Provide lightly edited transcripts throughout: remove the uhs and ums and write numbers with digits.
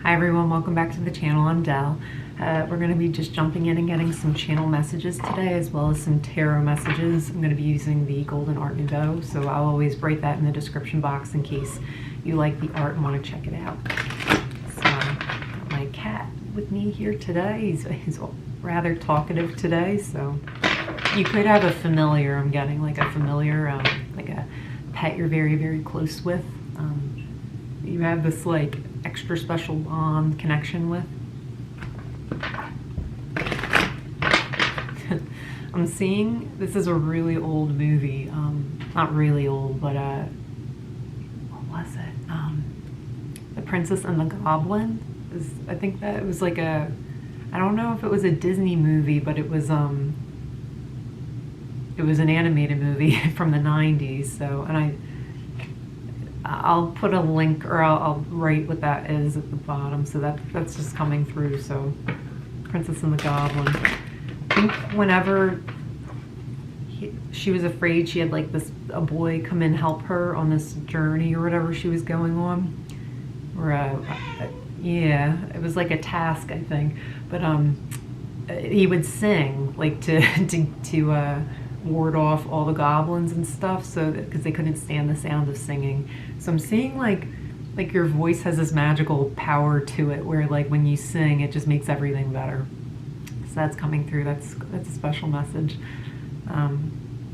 Hi everyone, welcome back to the channel. I'm Dell. We're going to be just jumping in and getting some channel messages today, as well as some tarot messages. I'm going to be using the Golden Art Nouveau, so I'll always write that in the description box in case you like the art and want to check it out. So, got my cat with me here today. He's rather talkative today, so you could have a familiar. I'm getting like a familiar, like a pet you're very, very close with. You have this like extra special bond connection with. I'm seeing, this is a really old movie, not really old, but what was it? The Princess and the Goblin. I think that it was like I don't know if it was a Disney movie, but it was an animated movie from the 90s. So, and I'll put a link, or I'll write what that is at the bottom, so that's just coming through. So, Princess and the Goblin. I think whenever she was afraid, she had like a boy come and help her on this journey or whatever she was going on. Or yeah, it was like a task, I think. But he would sing like to ward off all the goblins and stuff, so because they couldn't stand the sound of singing. So I'm seeing like your voice has this magical power to it, where like when you sing, it just makes everything better. So that's coming through. That's a special message.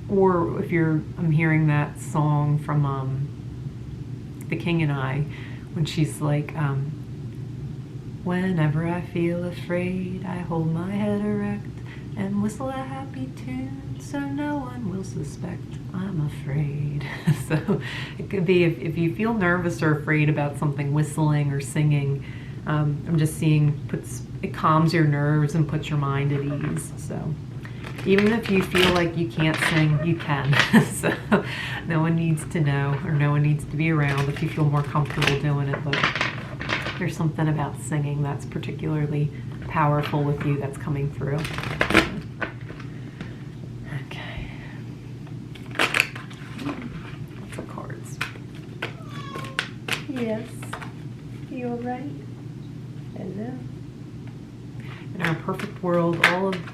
Or if I'm hearing that song from The King and I, when she's like, whenever I feel afraid, I hold my head erect and whistle a happy tune, so no one will suspect I'm afraid. So it could be if you feel nervous or afraid about something, whistling or singing, I'm just seeing it calms your nerves and puts your mind at ease. So even if you feel like you can't sing, you can. So no one needs to know, or no one needs to be around if you feel more comfortable doing it. But there's something about singing that's particularly powerful with you that's coming through. Okay. Lots of cards. Yes. You all right? Hello. In our perfect world,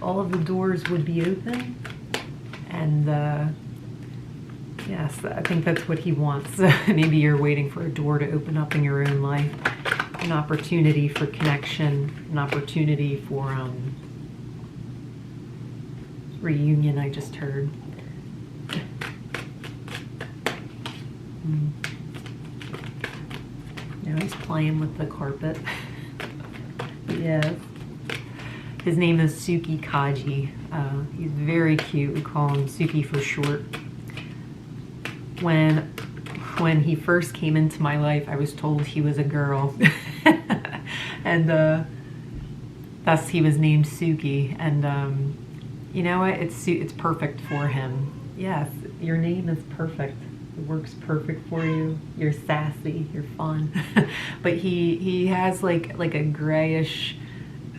all of the doors would be open, and yes, I think that's what he wants. Maybe you're waiting for a door to open up in your own life, an opportunity for connection, an opportunity for reunion. I just heard. Now he's playing with the carpet. Yes. His name is Suki Kaji. He's very cute. We call him Suki for short. When he first came into my life, I was told he was a girl. And thus he was named Suki. And you know what? It's perfect for him. Yes, your name is perfect. It works perfect for you. You're sassy. You're fun. But he has like a grayish,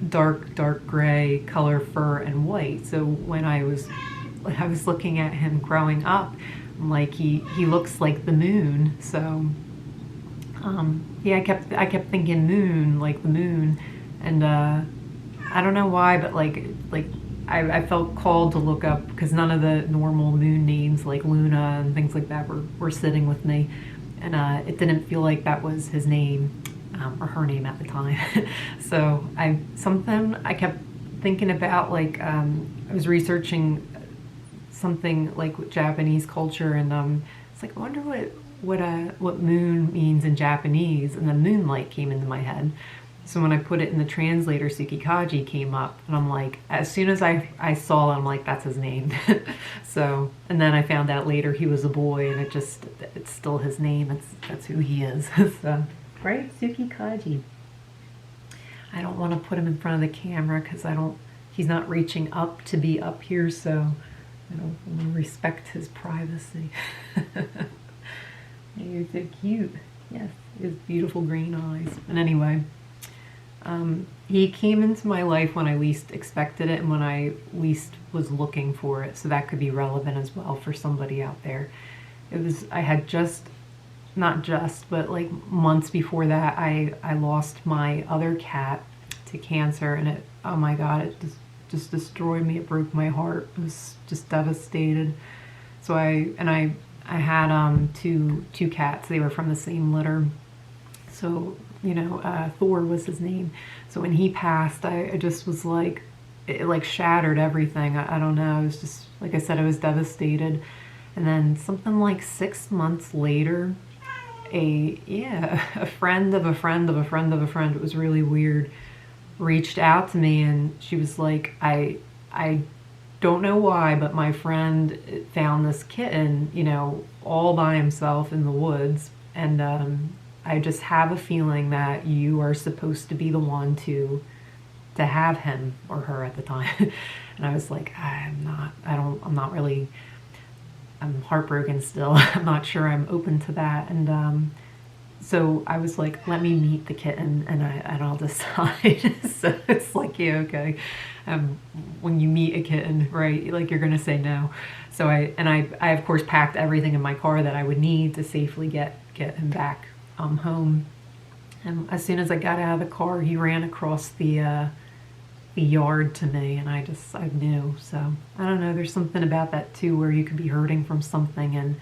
dark gray color fur and white. So when I was looking at him growing up, I'm like, he looks like the moon. So yeah, I kept thinking moon, like the moon, and I don't know why, but like I felt called to look up, because none of the normal moon names like Luna and things like that were sitting with me, and it didn't feel like that was his name. Or her name at the time. So I kept thinking about, like I was researching something like with Japanese culture, and it's like, I wonder what moon means in Japanese, and then moonlight came into my head. So when I put it in the translator, Tsukikaji came up, and I'm like, as soon as I saw it, I'm like, that's his name. So, and then I found out later he was a boy, and it's still his name. That's who he is. So. Right? Suki Kaji. I don't want to put him in front of the camera because he's not reaching up to be up here, so I don't want to respect his privacy. You're so cute. Yes, his beautiful green eyes. And anyway, he came into my life when I least expected it and when I least was looking for it, so that could be relevant as well for somebody out there. I had just not just, but like months before that, I lost my other cat to cancer, and it, oh my God, it just destroyed me. It broke my heart. I was just devastated. So I had two cats. They were from the same litter. So, you know, Thor was his name. So when he passed, I just was like, it like shattered everything. I don't know. It was just, like I said, I was devastated. And then something like 6 months later, a friend of a friend of a friend of a friend, it was really weird, reached out to me, and she was like, I don't know why, but my friend found this kitten, you know, all by himself in the woods, and I just have a feeling that you are supposed to be the one to have him, or her at the time. And I was like, I'm not really, I'm heartbroken still. I'm not sure I'm open to that. And so I was like, let me meet the kitten, and I'll decide. So it's like, yeah, okay. When you meet a kitten, right, like you're gonna say no. So I of course packed everything in my car that I would need to safely get him back home. And as soon as I got out of the car, he ran across the yard to me, and I knew. So I don't know, there's something about that too, where you could be hurting from something,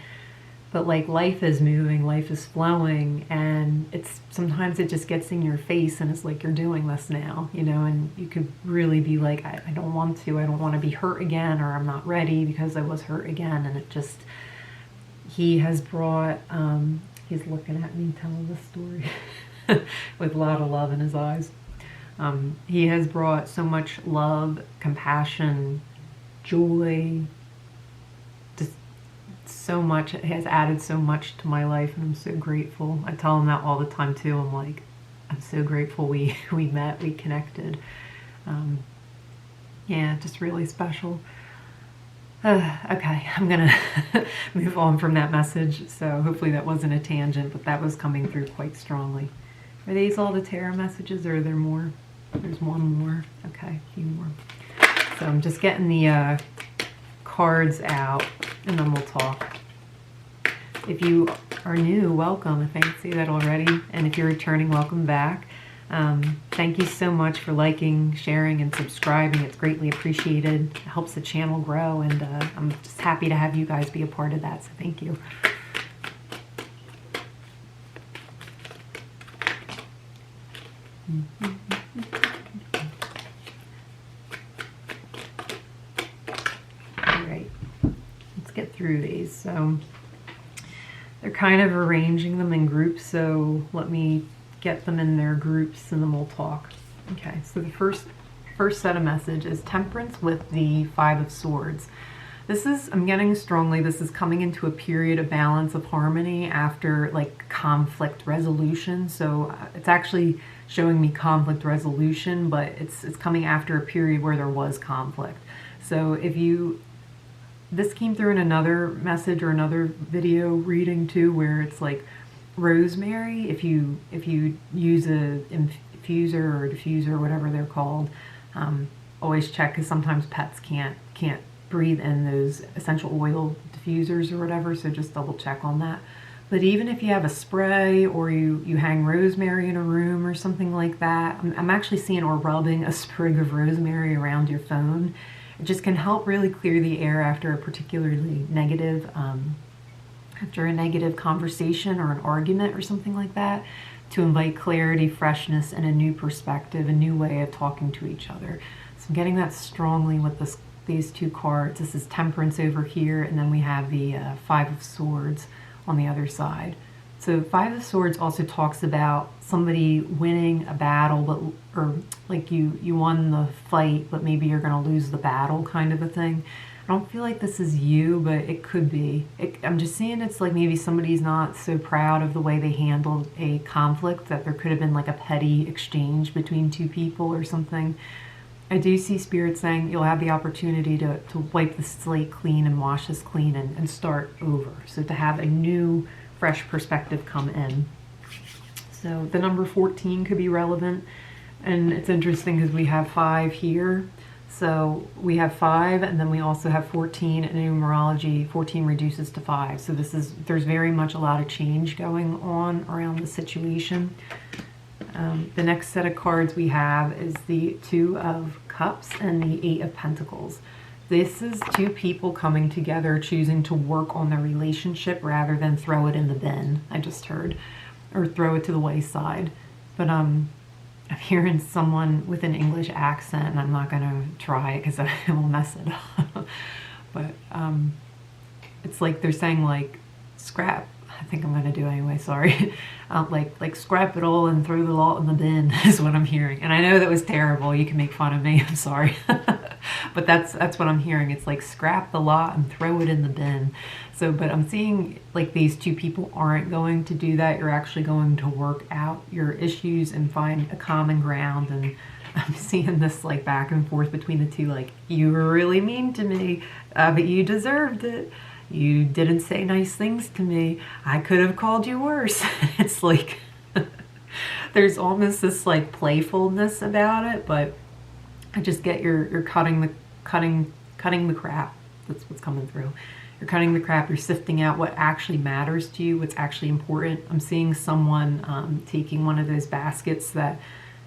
but like life is moving, life is flowing, and sometimes it just gets in your face, and it's like, you're doing this now, you know, and you could really be like, I don't want to be hurt again, or I'm not ready because I was hurt again. And it just, he has brought, he's looking at me telling this story with a lot of love in his eyes. He has brought so much love, compassion, joy, just so much. It has added so much to my life, and I'm so grateful. I tell him that all the time too. I'm like, I'm so grateful we met, we connected. Yeah, just really special. Okay, I'm gonna move on from that message. So hopefully that wasn't a tangent, but that was coming through quite strongly. Are these all the tarot messages, or are there more? There's one more. Okay, a few more. So I'm just getting the cards out, and then we'll talk. If you are new, welcome. If I didn't say that already. And if you're returning, welcome back. Thank you so much for liking, sharing, and subscribing. It's greatly appreciated. It helps the channel grow, and I'm just happy to have you guys be a part of that, so thank you. All right, let's get through these. So they're kind of arranging them in groups, so let me get them in their groups, and then we'll talk. Okay, so the first set of message is Temperance with the Five of Swords. This is, I'm getting strongly, this is coming into a period of balance, of harmony after like conflict resolution. So it's actually showing me conflict resolution, but it's coming after a period where there was conflict. So if you, this came through in another message or another video reading too, where it's like rosemary, if you use a infuser or diffuser, whatever they're called, always check, because sometimes pets can't breathe in those essential oil diffusers or whatever, so just double check on that. But even if you have a spray, or you hang rosemary in a room or something like that, I'm actually seeing, or rubbing a sprig of rosemary around your phone, it just can help really clear the air after a particularly negative after a negative conversation or an argument or something like that, to invite clarity, freshness, and a new perspective, a new way of talking to each other. So I'm getting that strongly with these two cards. This is Temperance over here, and then we have the Five of Swords on the other side. So Five of Swords also talks about somebody winning a battle, or like you won the fight, but maybe you're going to lose the battle, kind of a thing. I don't feel like this is you, but it could be. I'm just seeing it's like maybe somebody's not so proud of the way they handled a conflict, that there could have been like a petty exchange between two people or something. I do see Spirit saying you'll have the opportunity to wipe the slate clean and wash this clean and start over. So to have a new, fresh perspective come in. So the number 14 could be relevant. And it's interesting because we have 5 here. So we have 5, and then we also have 14, and in numerology 14 reduces to 5. So there's very much a lot of change going on around the situation. The next set of cards we have is the 2 of Cups and the 8 of Pentacles. This is 2 people coming together, choosing to work on their relationship rather than throw it in the bin, I just heard, or throw it to the wayside. But I'm hearing someone with an English accent, and I'm not going to try it because I will mess it up. But it's like they're saying, like, scrap. I think I'm going to do it anyway, sorry. Like scrap it all and throw the lot in the bin is what I'm hearing. And I know that was terrible. You can make fun of me. I'm sorry. But that's what I'm hearing. It's like scrap the lot and throw it in the bin. So, but I'm seeing like these 2 people aren't going to do that. You're actually going to work out your issues and find a common ground. And I'm seeing this like back and forth between the 2, like, you were really mean to me, but you deserved it. You didn't say nice things to me. I could have called you worse. It's like, there's almost this like playfulness about it, but I just get you're cutting the crap. That's what's coming through. You're cutting the crap. You're sifting out what actually matters to you, what's actually important. I'm seeing someone taking one of those baskets that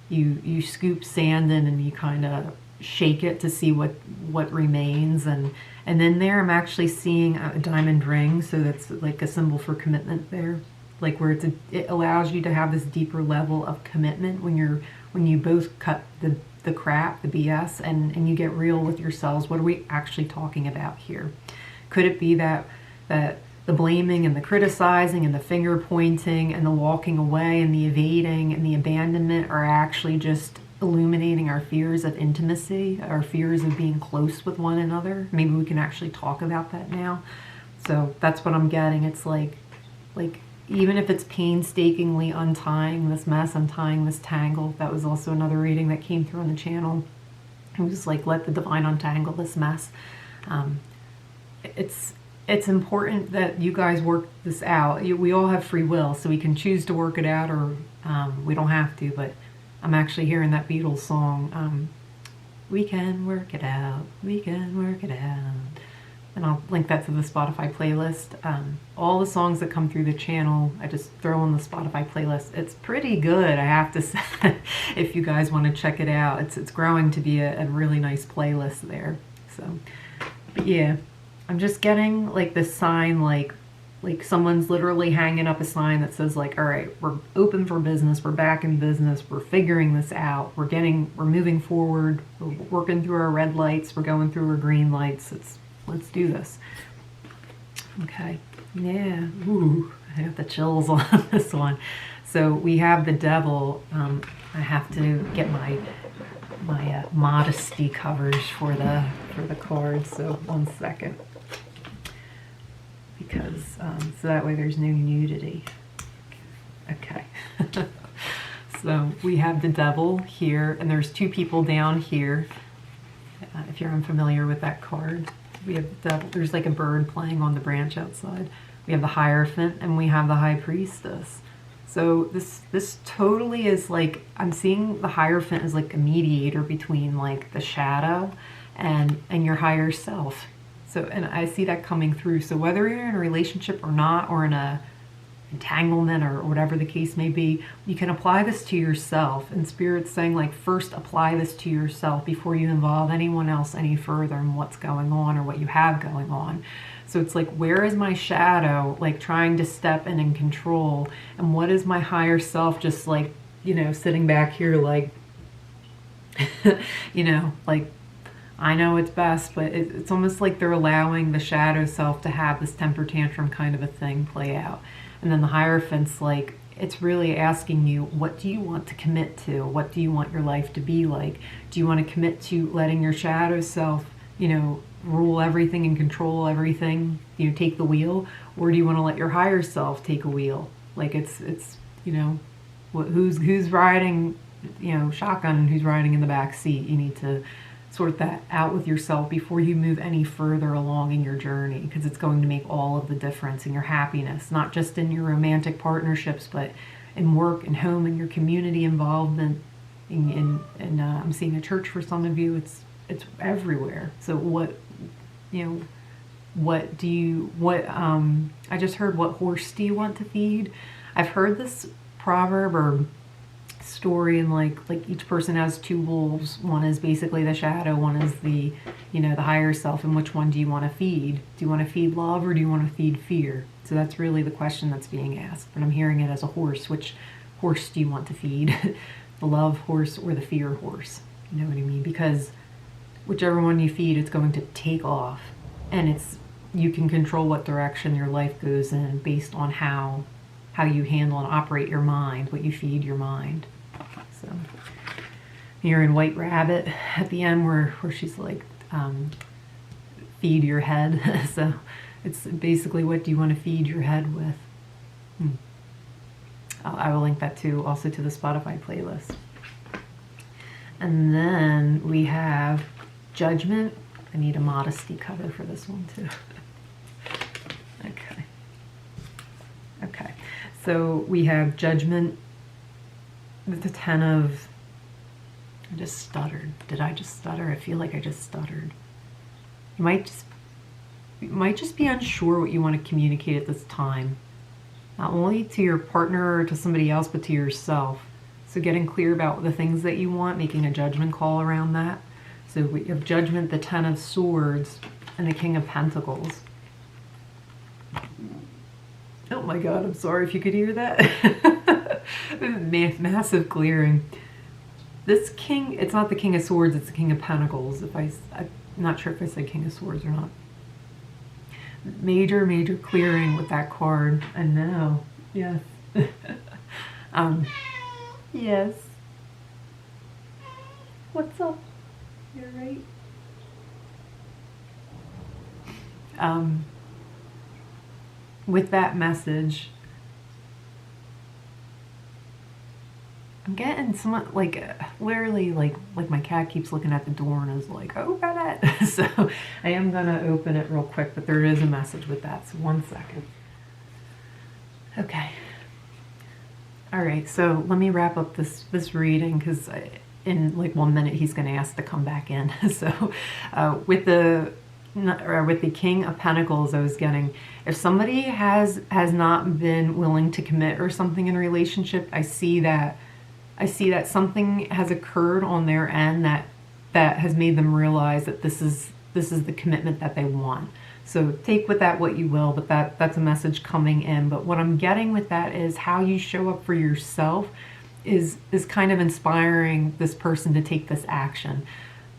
you scoop sand in, and you kind of shake it to see what remains, and then there I'm actually seeing a diamond ring. So that's like a symbol for commitment there, like where it allows you to have this deeper level of commitment when you both cut the crap, the BS, and you get real with yourselves. What are we actually talking about here? Could it be that the blaming and the criticizing and the finger pointing and the walking away and the evading and the abandonment are actually just illuminating our fears of intimacy, our fears of being close with one another? Maybe we can actually talk about that now. So that's what I'm getting. It's like even if it's painstakingly untying this mess, untying this tangle. That was also another reading that came through on the channel. It was like, let the divine untangle this mess. It's important that you guys work this out. We all have free will, so we can choose to work it out, or we don't have to. But I'm actually hearing that Beatles song, we can work it out, we can work it out. And I'll link that to the Spotify playlist. All the songs that come through the channel, I just throw on the Spotify playlist. It's pretty good, I have to say, if you guys want to check it out. It's growing to be a really nice playlist there. So, but yeah, I'm just getting like this sign, like someone's literally hanging up a sign that says like, all right, we're open for business, we're back in business, we're figuring this out, we're moving forward, we're working through our red lights, we're going through our green lights. Let's do this. Okay, yeah, ooh, I have the chills on this one. So we have the Devil. I have to get my modesty coverage for the cards, so 1 second. Because so that way there's no nudity. Okay. So we have the Devil here, and there's 2 people down here. If you're unfamiliar with that card, we have the Devil. There's like a bird playing on the branch outside. We have the Hierophant, and we have the High Priestess. So this totally is like, I'm seeing the Hierophant as like a mediator between like the shadow and your higher self. So, and I see that coming through. So whether you're in a relationship or not, or in a entanglement or whatever the case may be, you can apply this to yourself. And Spirit's saying like, first apply this to yourself before you involve anyone else any further in what's going on or what you have going on. So it's like, where is my shadow like trying to step in and control? And what is my higher self just like, you know, sitting back here like, you know, like, I know it's best, but it's almost like they're allowing the shadow self to have this temper tantrum kind of a thing play out. And then the Hierophant's like, it's really asking you, what do you want to commit to? What do you want your life to be like? Do you want to commit to letting your shadow self, you know, rule everything and control everything, you know, take the wheel? Or do you want to let your higher self take a wheel? Like it's you know, who's riding, you know, shotgun and who's riding in the back seat? You need to sort that out with yourself before you move any further along in your journey, because it's going to make all of the difference in your happiness, not just in your romantic partnerships, but in work and home and your community involvement. I'm seeing a church for some of you. it's everywhere. So what, you know, I just heard, what horse do you want to feed? I've heard this proverb or story, and like each person has two wolves. One is basically the shadow, one is the, you know, the higher self, and which one do you want to feed? Do you want to feed love, or do you want to feed fear? So that's really the question that's being asked, and I'm hearing it as a horse. Which horse do you want to feed? The love horse or the fear horse? You know what I mean? Because whichever one you feed, it's going to take off, and you can control what direction your life goes in based on how you handle and operate your mind, what you feed your mind. So you're in White Rabbit at the end where she's like, feed your head. So it's basically, what do you want to feed your head with? I will link that too, also to the Spotify playlist. And then we have Judgment. I need a modesty cover for this one too. Okay. So we have Judgment with the 10 of, I just stuttered. Did I just stutter? I feel like I just stuttered. You might just be unsure what you want to communicate at this time. Not only to your partner or to somebody else, but to yourself. So getting clear about the things that you want, making a judgment call around that. So we have Judgment, the 10 of Swords, and the King of Pentacles. Oh my God, I'm sorry if you could hear that. Massive clearing. This king, it's not the King of Swords, it's the King of Pentacles. I'm not sure if I said King of Swords or not. Major clearing with that card. And now, yes. Yes. What's up? You're right. With that message, I'm getting somewhat like literally like my cat keeps looking at the door and is like, open it. So I am gonna open it real quick, but there is a message with that. So 1 second. Okay. All right. So let me wrap up this reading, because in like 1 minute he's gonna ask to come back in. So with the King of Pentacles, I was getting, if somebody has not been willing to commit or something in a relationship, I see that something has occurred on their end that has made them realize that this is the commitment that they want. So take with that what you will, but that's a message coming in. But what I'm getting with that is how you show up for yourself is kind of inspiring this person to take this action.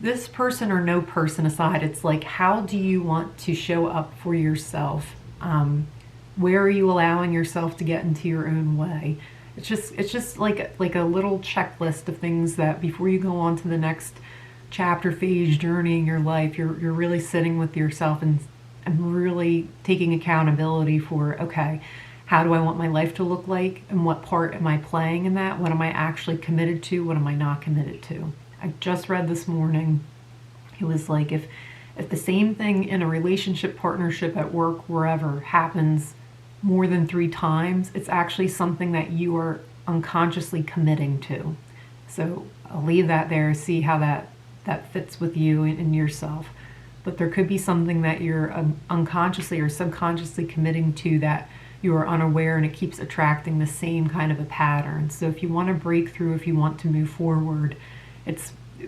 This person or no person aside, it's like, how do you want to show up for yourself? Where are you allowing yourself to get into your own way? It's just like a little checklist of things that before you go on to the next chapter, phase, journey in your life, you're really sitting with yourself and really taking accountability for, okay, how do I want my life to look like, and what part am I playing in that? What am I actually committed to? What am I not committed to? I just read this morning, it was like, if the same thing in a relationship, partnership, at work, wherever, happens more than 3 times, it's actually something that you are unconsciously committing to. So I'll leave that there, see how that fits with you and yourself. But there could be something that you're unconsciously or subconsciously committing to that you are unaware, and it keeps attracting the same kind of a pattern. So if you want to break through, if you want to move forward,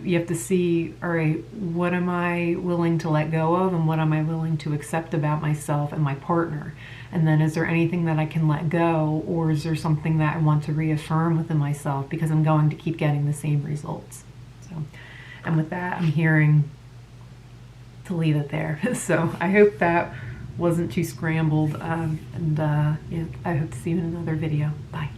you have to see, all right, what am I willing to let go of, and what am I willing to accept about myself and my partner? And then is there anything that I can let go, or is there something that I want to reaffirm within myself because I'm going to keep getting the same results? So, and with that, I'm hearing to leave it there. So I hope that wasn't too scrambled, and I hope to see you in another video. Bye.